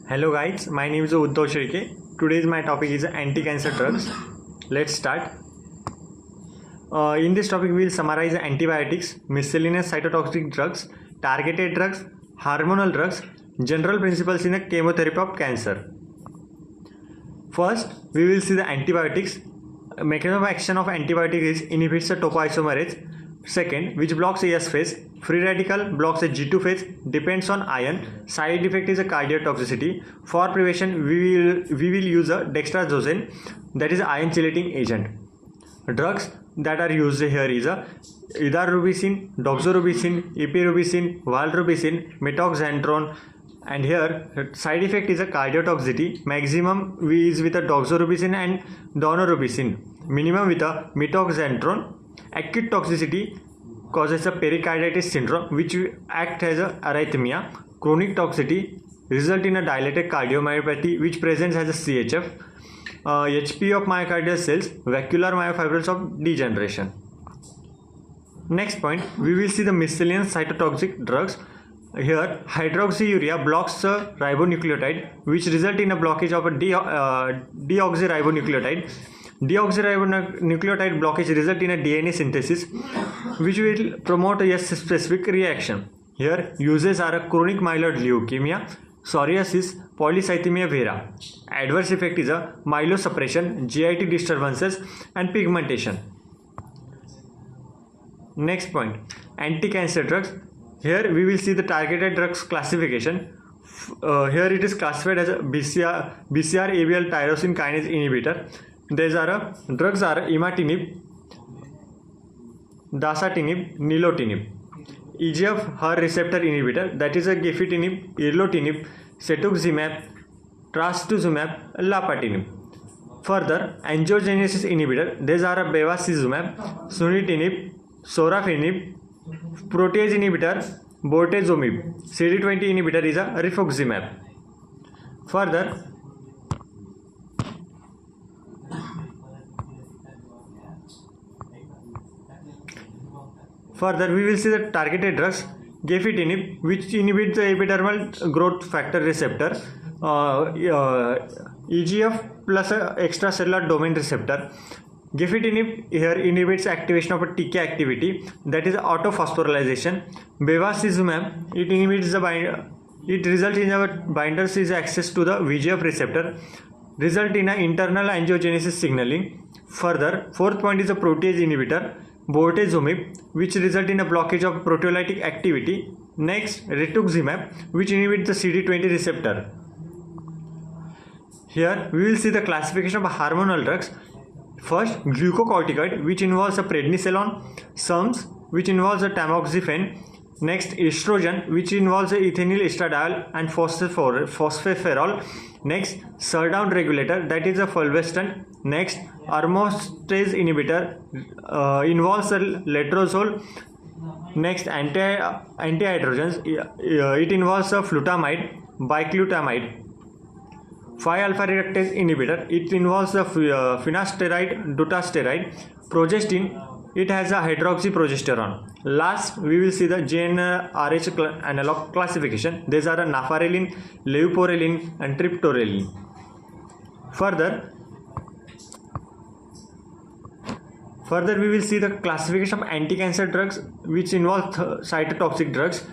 Hello guys, my name is Uddhav Shirke. Today's my topic is anti-cancer drugs. Let's start. In this topic we will summarize antibiotics, miscellaneous cytotoxic drugs, targeted drugs, hormonal drugs, general principles in the chemotherapy of cancer. First, we will see the antibiotics. Mechanism of action of antibiotics is inhibits the topoisomerase. Second, which blocks AS phase. Free radical blocks the G2 phase, depends on iron. Side effect is a cardiotoxicity. For prevention, we will use a dextrazosin, that is iron chelating agent. Drugs that are used here is a idarubicin, doxorubicin, epirubicin, valrubicin, metoxantrone, and here side effect is a cardiotoxicity. Maximum is with a doxorubicin and daunorubicin, minimum with a metoxantrone. Acute toxicity causes a pericarditis syndrome which acts as a arrhythmia. Chronic toxicity result in a dilated cardiomyopathy which presents as a CHF. HP of myocardial cells, vacuolar myofibrils of degeneration. Next point, we will see the miscellaneous cytotoxic drugs. Here, hydroxyurea blocks a ribonucleotide which result in a blockage of a deoxyribonucleotide. Deoxyribonucleotide blockage result in a DNA synthesis which will promote a specific reaction. Here, uses are a chronic myeloid leukemia, psoriasis, polycythemia vera. Adverse effect is a myelosuppression, GIT disturbances and pigmentation. Next point, anti-cancer drugs. Here we will see the targeted drugs classification. Here it is classified as a BCR-ABL tyrosine kinase inhibitor. These are drugs are imatinib, dasatinib, nilotinib. EGF-HER receptor inhibitor, that is a gefitinib, erlotinib, cetuximab, trastuzumab, lapatinib. Further, angiogenesis inhibitor, these are bevacizumab, sunitinib, sorafenib, protease inhibitor, bortezomib. CD20 inhibitor is a rifoximab. Further, we will see the targeted drugs. Gefitinib, which inhibits the epidermal growth factor receptor, EGF plus extracellular domain receptor. Gefitinib here inhibits activation of a TK activity, that is autophosphorylation. Bevacizumab, it inhibits the it results in a binder's access to the VEGF receptor, result in an internal angiogenesis signaling. Further, fourth point is a protease inhibitor, bortezomib, which result in a blockage of proteolytic activity. Next, rituximab, which inhibits the CD20 receptor. Here we will see the classification of hormonal drugs. First, glucocorticoid, which involves a prednisolone. SERMs, which involves a tamoxifen. Next, estrogen, which involves a ethinyl estradiol and phosphoferol. Next, shutdown regulator, that is a fulvestrant. Next, aromatase inhibitor, involves a letrozole. Next, antihydrogens, it involves a flutamide, biclutamide. 5-alpha reductase inhibitor, it involves a finasteride, dutasteride. Progestin, it has a hydroxyprogesterone. Last, we will see the GnRH analog classification. These are nafarelin, leuporelin and triptorelin. Further, we will see the classification of anti-cancer drugs which involve cytotoxic drugs.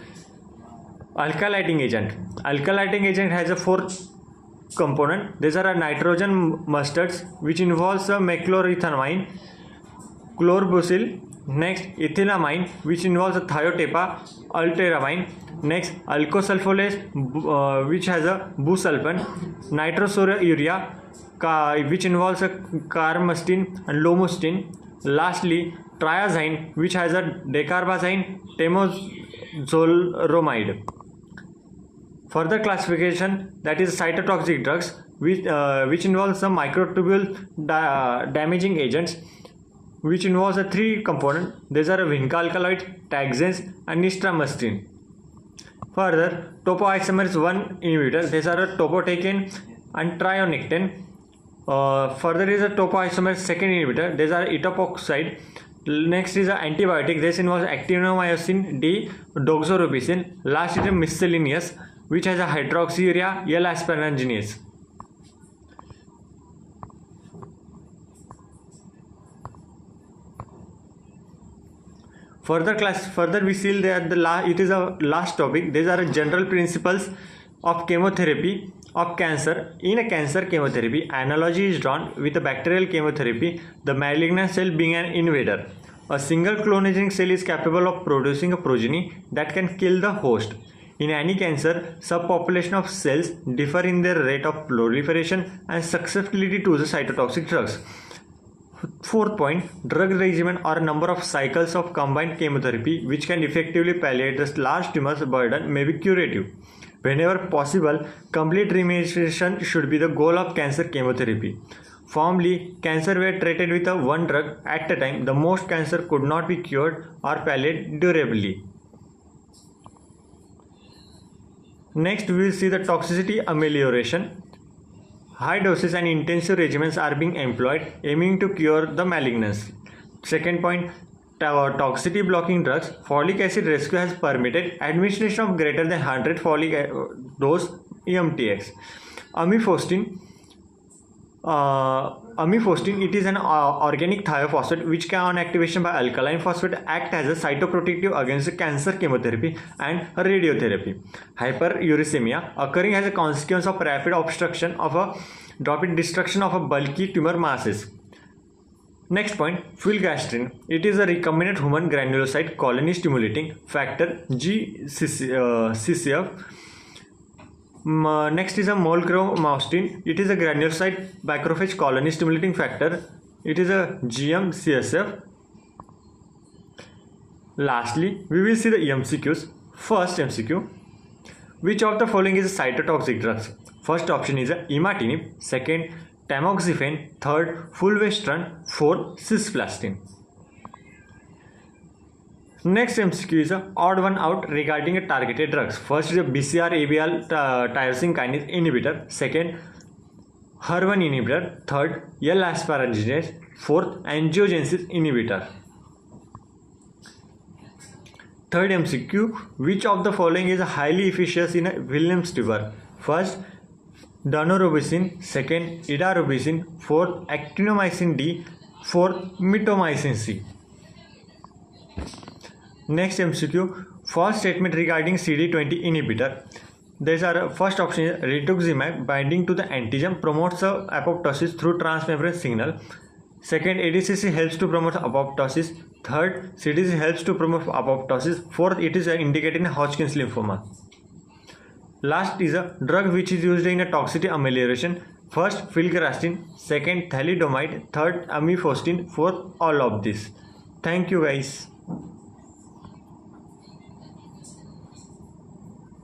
Alkylating agent. Alkylating agent has a 4 component. These are nitrogen mustards, which involves a meclorethamine, chlorbucil. Next, ethylamine, which involves a thiotepa, ulteramine. Next, alkosulfolase, which has a busulfan. Nitrosourea, which involves a carmustine and lomustine. Lastly, triazine, which has a decarbazine, temozolomide. Further classification, that is cytotoxic drugs, which involves some microtubule damaging agents, which involves a 3 component. These are vinca alkaloid, taxanes and nistramastine. Further, topoisomerase 1 inhibitor, these are topotecan and trionectin. Further is a topoisomerase 2nd inhibitor, these are etoposide. Next is an antibiotic. This involves actinomycin, D, doxorubicin. Last is a miscellaneous, which has a hydroxyurea L-asparaginase. Further we see that it is a last topic. These are general principles of chemotherapy of cancer. In a cancer chemotherapy, analogy is drawn with a bacterial chemotherapy, the malignant cell being an invader. A single clonogenic cell is capable of producing a progeny that can kill the host. In any cancer, subpopulation of cells differ in their rate of proliferation and susceptibility to the cytotoxic drugs. Fourth point, drug regimen or number of cycles of combined chemotherapy which can effectively palliate the large tumor burden may be curative. Whenever possible, complete remission should be the goal of cancer chemotherapy. Formerly, cancer were treated with one drug at a time. The most cancer could not be cured or palliated durably. Next, we will see the toxicity amelioration. High doses and intensive regimens are being employed aiming to cure the malignancy. Second point, toxicity blocking drugs. Folic acid rescue has permitted administration of greater than 100 folic dose EMTX. Amifostine, it is an organic thiophosphate which can, on activation by alkaline phosphate, act as a cytoprotective against cancer chemotherapy and radiotherapy. Hyperuricemia, occurring as a consequence of rapid destruction of a bulky tumor masses. Next point, filgrastim. It is a recombinant human granulocyte colony stimulating factor GCSF. Next is a molgramostim. It is a granulocyte macrophage colony stimulating factor. It is a GM-CSF. Lastly, we will see the MCQs. First MCQ. Which of the following is cytotoxic drugs? First option is imatinib. Second, tamoxifen. Third, fulvestrant. Fourth, cisplatin. Next MCQ is odd one out regarding targeted drugs. First is a BCR-ABL tyrosine kinase inhibitor. Second, HER1 inhibitor. Third, L-asparaginase. Fourth, angiogenesis inhibitor. Third MCQ, which of the following is highly efficacious in a Williams tumor? First, daunorubicin. Second, idarubicin. Fourth, actinomycin D. Fourth, mitomycin C. Next MCQ, false statement regarding CD20 inhibitor. These are first option is rituximab binding to the antigen promotes apoptosis through transmembrane signal. Second, ADCC helps to promote apoptosis. Third, CDC helps to promote apoptosis. Fourth, it is indicated in Hodgkin's lymphoma. Last is a drug which is used in a toxicity amelioration. First, filgrastim. Second, thalidomide. Third, amifostine. Fourth, all of this. Thank you guys.